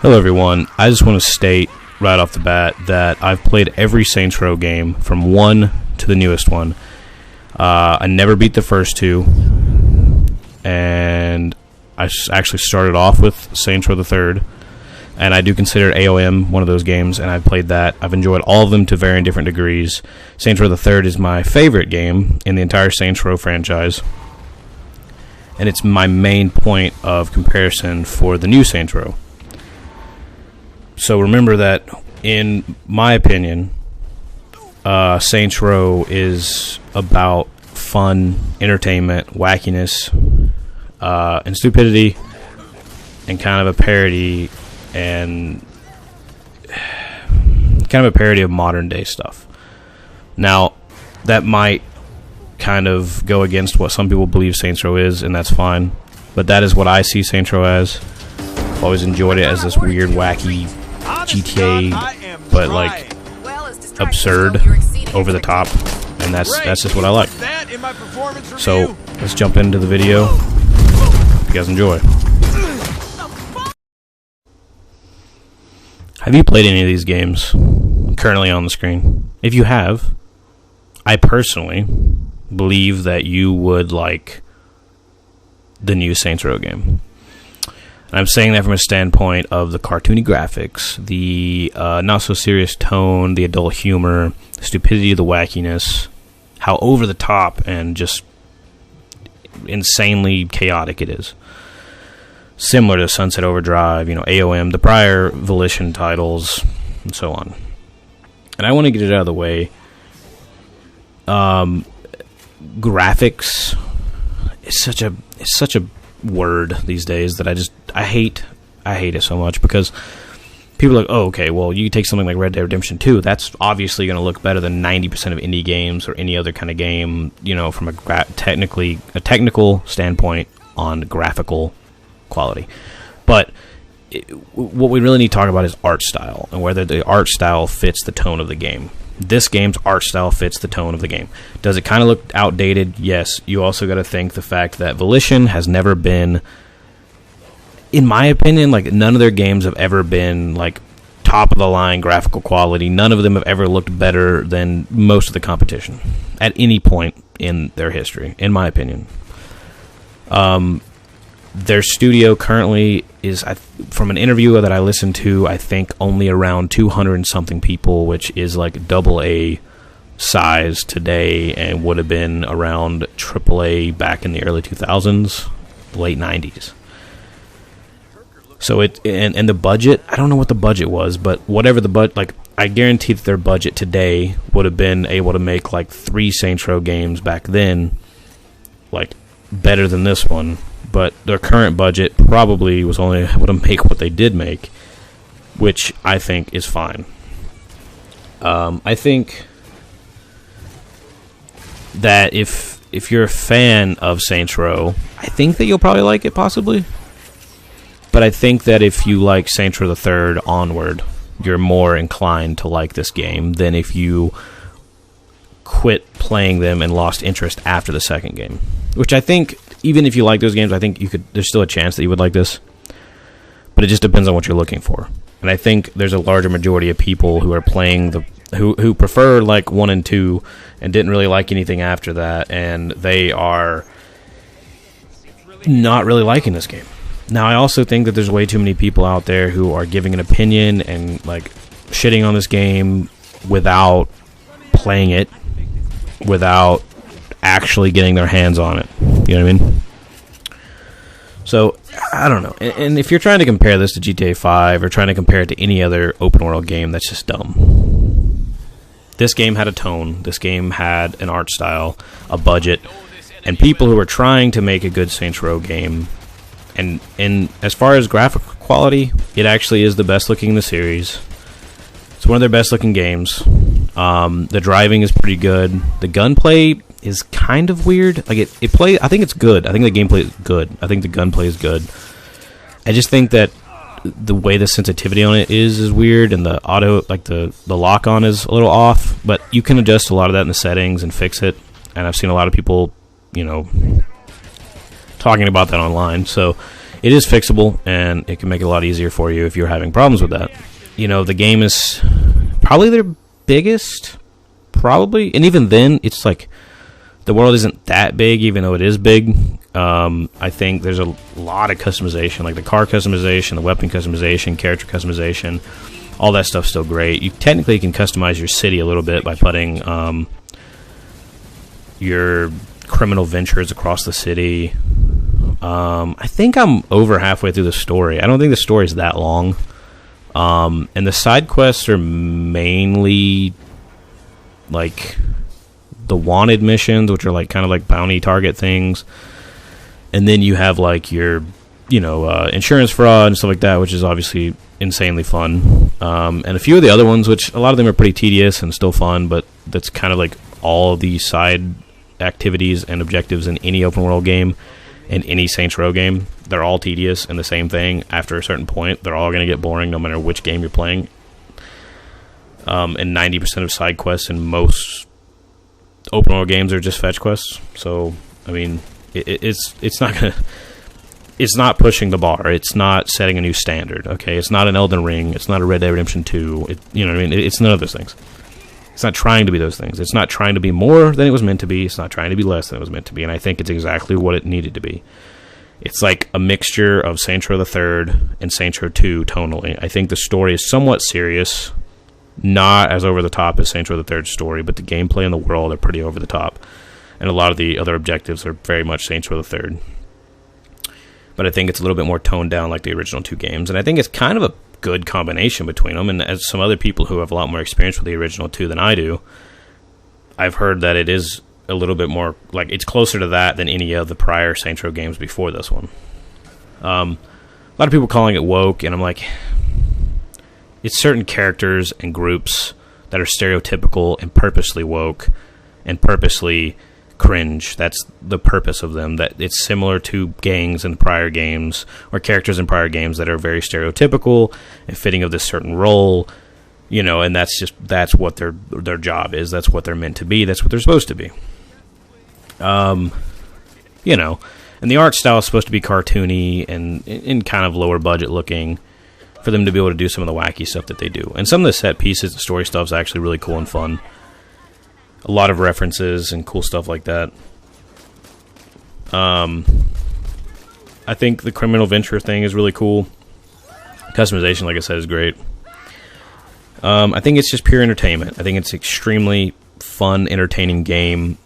Hello everyone, I just want to state right off the bat that I've played every Saints Row game from 1 to the newest one. I never beat the first two, and I actually started off with Saints Row the Third, and I do consider AOM one of those games, and I've played that. I've enjoyed all of them to varying different degrees. Saints Row the Third is my favorite game in the entire Saints Row franchise, and it's my main point of comparison for the new Saints Row. So remember that, in my opinion, Saints Row is about fun, entertainment, wackiness, and stupidity, and kind of a parody, and kind of a parody of modern day stuff. Now, that might kind of go against what some people believe Saints Row is, and that's fine. But that is what I see Saints Row as. I've always enjoyed it as this weird, wacky GTA, but like absurd, over the top, and that's just what I like. So let's jump into the video. Hope you guys enjoy. Have you played any of these games currently on the screen? If you have, I personally believe that you would like the new Saints Row game. And I'm saying that from a standpoint of the cartoony graphics, the not-so-serious tone, the adult humor, the stupidity, the wackiness, how over-the-top and just insanely chaotic it is. Similar to Sunset Overdrive, AOM, the prior Volition titles, and so on. And I want to get it out of the way. Graphics is such a word these days that I hate it so much, because people are like, oh, okay, well, you take something like Red Dead Redemption 2, that's obviously going to look better than 90% of indie games or any other kind of game, from a technical standpoint on graphical quality. But what we really need to talk about is art style, and whether the art style fits the tone of the game. This game's art style fits the tone of the game. Does it kind of look outdated? Yes. You also got to think the fact that Volition has never been, in my opinion, like, none of their games have ever been like top of the line graphical quality. None of them have ever looked better than most of the competition at any point in their history, in my opinion. Their studio currently is, from an interview that I listened to, I think only around 200 and something people, which is like AA size today, and would have been around AAA back in the early 2000s, late 90s. So and the budget, I don't know what the budget was, but whatever the budget, like, I guarantee that their budget today would have been able to make like 3 Saints Row games back then, like, better than this one. But their current budget probably was only able to make what they did make, which I think is fine. I think that if you're a fan of Saints Row, I think that you'll probably like it, possibly. But I think that if you like Saints Row the Third onward, you're more inclined to like this game than if you quit playing them and lost interest after the second game. Which I think, even if you like those games, I think there's still a chance that you would like this. But it just depends on what you're looking for. And I think there's a larger majority of people who are playing who prefer like 1 and 2 and didn't really like anything after that, and they are not really liking this game. Now, I also think that there's way too many people out there who are giving an opinion and like shitting on this game without playing it, without actually getting their hands on it. You know what I mean? So, I don't know. And if you're trying to compare this to GTA 5 or trying to compare it to any other open world game, that's just dumb. This game had a tone. This game had an art style, a budget, and people who were trying to make a good Saints Row game. And as far as graphic quality, it actually is the best looking in the series. It's one of their best looking games. The driving is pretty good. The gunplay is kind of weird. Like, it play. I think it's good. I think the gameplay is good. I think the gunplay is good. I just think that the way the sensitivity on it is weird, and the auto, like the lock on is a little off. But you can adjust a lot of that in the settings and fix it. And I've seen a lot of people, talking about that online. So it is fixable, and it can make it a lot easier for you if you're having problems with that. You know, the game is probably their biggest, probably, and even then, it's like, the world isn't that big, even though it is big. I think there's a lot of customization, like the car customization, the weapon customization, character customization. All that stuff's still great. You technically can customize your city a little bit by putting your criminal ventures across the city. I think I'm over halfway through the story. I don't think the story is that long. And the side quests are mainly like the wanted missions, which are like kind of like bounty target things. And then you have like your, insurance fraud and stuff like that, which is obviously insanely fun. And a few of the other ones, which a lot of them are pretty tedious and still fun, but that's kind of like all the side activities and objectives in any open world game and any Saints Row game. They're all tedious and the same thing. After a certain point, they're all going to get boring no matter which game you're playing. And 90% of side quests in most open world games are just fetch quests. So, I mean, it's not gonna, it's not pushing the bar. It's not setting a new standard. Okay, it's not an Elden Ring. It's not a Red Dead Redemption 2. You know what I mean? It's none of those things. It's not trying to be those things. It's not trying to be more than it was meant to be. It's not trying to be less than it was meant to be. And I think it's exactly what it needed to be. It's like a mixture of Saints Row the Third and Saints Row 2 tonally. I think the story is somewhat serious, not as over the top as Saints Row the Third's story, but the gameplay and the world are pretty over the top. And a lot of the other objectives are very much Saints Row the Third. But I think it's a little bit more toned down like the original two games. And I think it's kind of a good combination between them. And as some other people who have a lot more experience with the original two than I do, I've heard that it is a little bit more, like, it's closer to that than any of the prior Saints Row games before this one. A lot of people calling it woke, and I'm like, it's certain characters and groups that are stereotypical and purposely woke and purposely cringe. That's the purpose of them. That it's similar to gangs in prior games or characters in prior games that are very stereotypical and fitting of this certain role, and that's what their job is. That's what they're meant to be. That's what they're supposed to be. And the art style is supposed to be cartoony and kind of lower budget looking for them to be able to do some of the wacky stuff that they do. And some of the set pieces and story stuff is actually really cool and fun. A lot of references and cool stuff like that. I think the criminal venture thing is really cool. Customization, like I said, is great. I think it's just pure entertainment. I think it's extremely fun, entertaining game.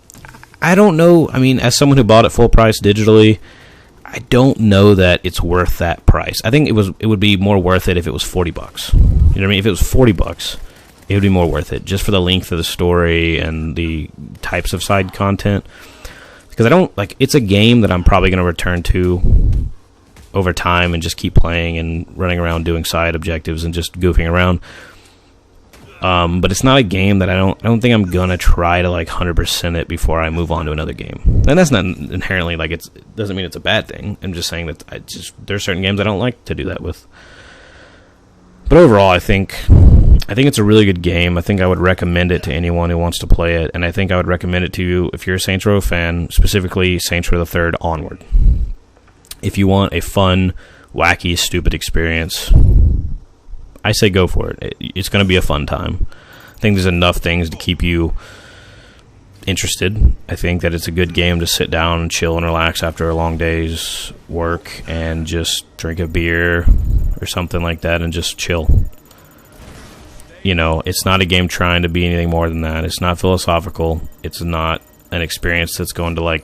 I don't know. I mean, as someone who bought it full price digitally, I don't know that it's worth that price. I think it would be more worth it if it was $40. You know what I mean? If it was $40, it would be more worth it just for the length of the story and the types of side content. Because it's a game that I'm probably going to return to over time and just keep playing and running around doing side objectives and just goofing around. But it's not a game that I don't think I'm gonna try to 100% it before I move on to another game. And that's not inherently it doesn't mean it's a bad thing. I'm just saying that there's certain games I don't like to do that with. But overall, I think it's a really good game. I think I would recommend it to anyone who wants to play it, and I think I would recommend it to you if you're a Saints Row fan, specifically Saints Row the Third onward. If you want a fun, wacky, stupid experience, I say go for it. It's going to be a fun time. I think there's enough things to keep you interested. I think that it's a good game to sit down and chill and relax after a long day's work and just drink a beer or something like that and just chill. It's not a game trying to be anything more than that. It's not philosophical. It's not an experience that's going to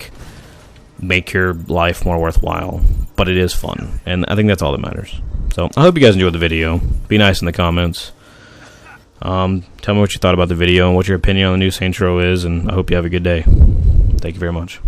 make your life more worthwhile. But it is fun, and I think that's all that matters. So I hope you guys enjoyed the video. Be nice in the comments. Tell me what you thought about the video and what your opinion on the new Saints Row is, and I hope you have a good day. Thank you very much.